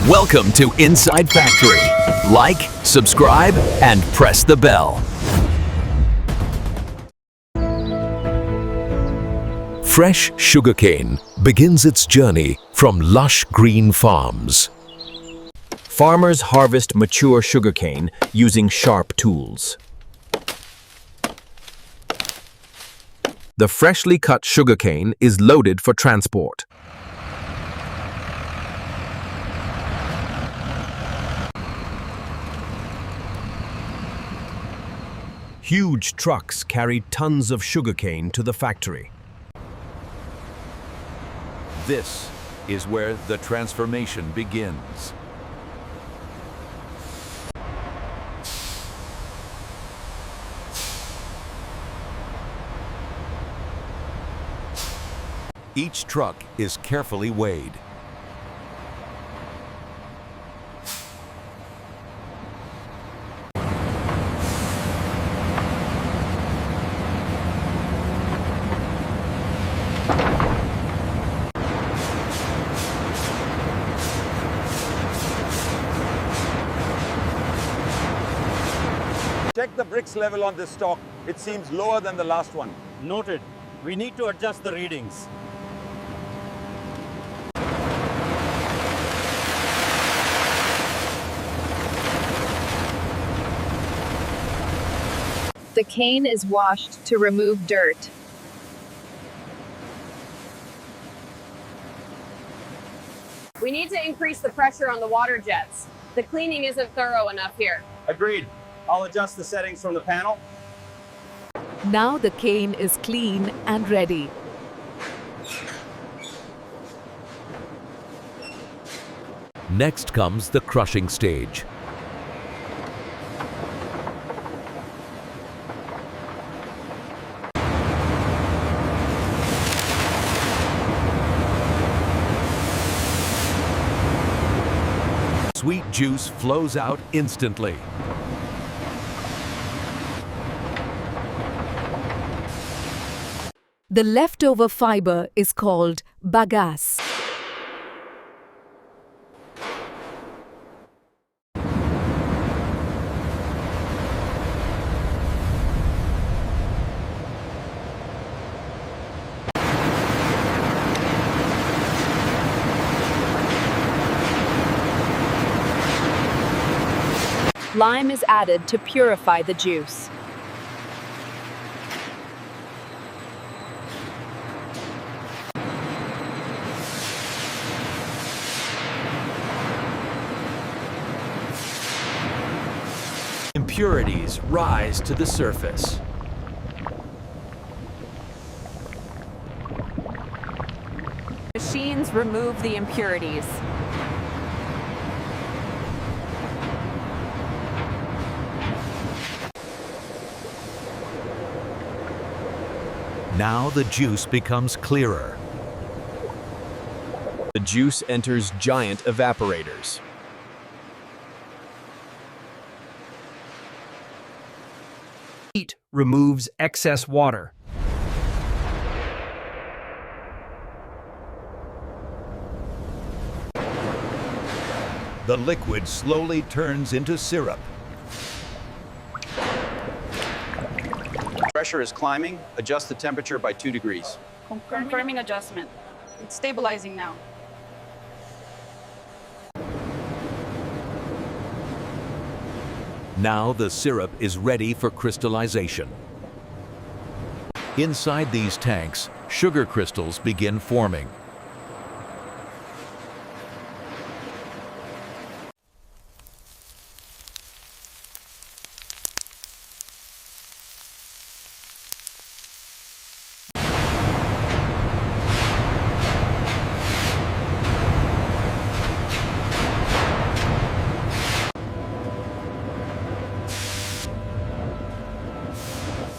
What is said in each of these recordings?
Welcome to Inside Factory. Like, subscribe, and press the bell. Fresh sugarcane begins its journey from lush green farms. Farmers harvest mature sugarcane using sharp tools. The freshly cut sugarcane is loaded for transport. Huge trucks carry tons of sugarcane to the factory. This is where the transformation begins. Each truck is carefully weighed. Check the bricks level on this stock. It seems lower than the last one. Noted. We need to adjust the readings. The cane is washed to remove dirt. We need to increase the pressure on the water jets. The cleaning isn't thorough enough here. Agreed. I'll adjust the settings from the panel. Now the cane is clean and ready. Next comes the crushing stage. Sweet juice flows out instantly. The leftover fiber is called bagasse. Lime is added to purify the juice. Impurities rise to the surface. Machines remove the impurities. Now the juice becomes clearer. The juice enters giant evaporators. Heat removes excess water. The liquid slowly turns into syrup. Pressure is climbing. Adjust the temperature by 2 degrees. Confirming adjustment. It's stabilizing now. Now the syrup is ready for crystallization. Inside these tanks, sugar crystals begin forming.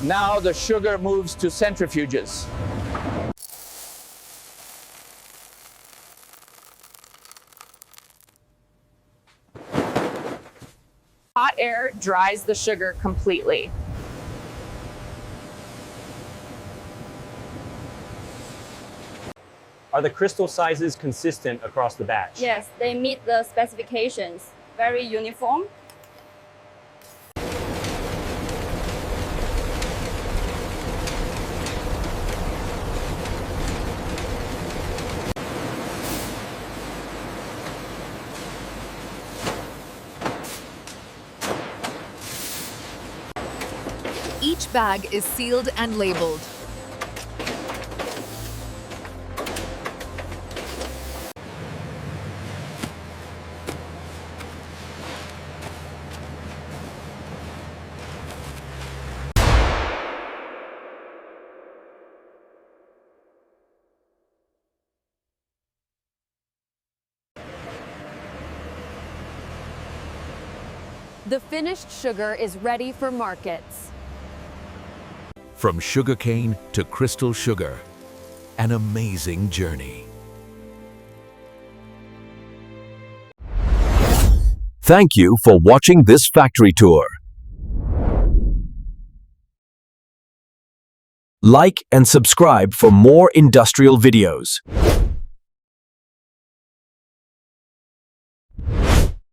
Now the sugar moves to centrifuges. Hot air dries the sugar completely. Are the crystal sizes consistent across the batch? Yes, they meet the specifications. Very uniform. Each bag is sealed and labeled. The finished sugar is ready for markets. From sugarcane to crystal sugar, an amazing journey. Thank you for watching this factory tour. Like and subscribe for more industrial videos.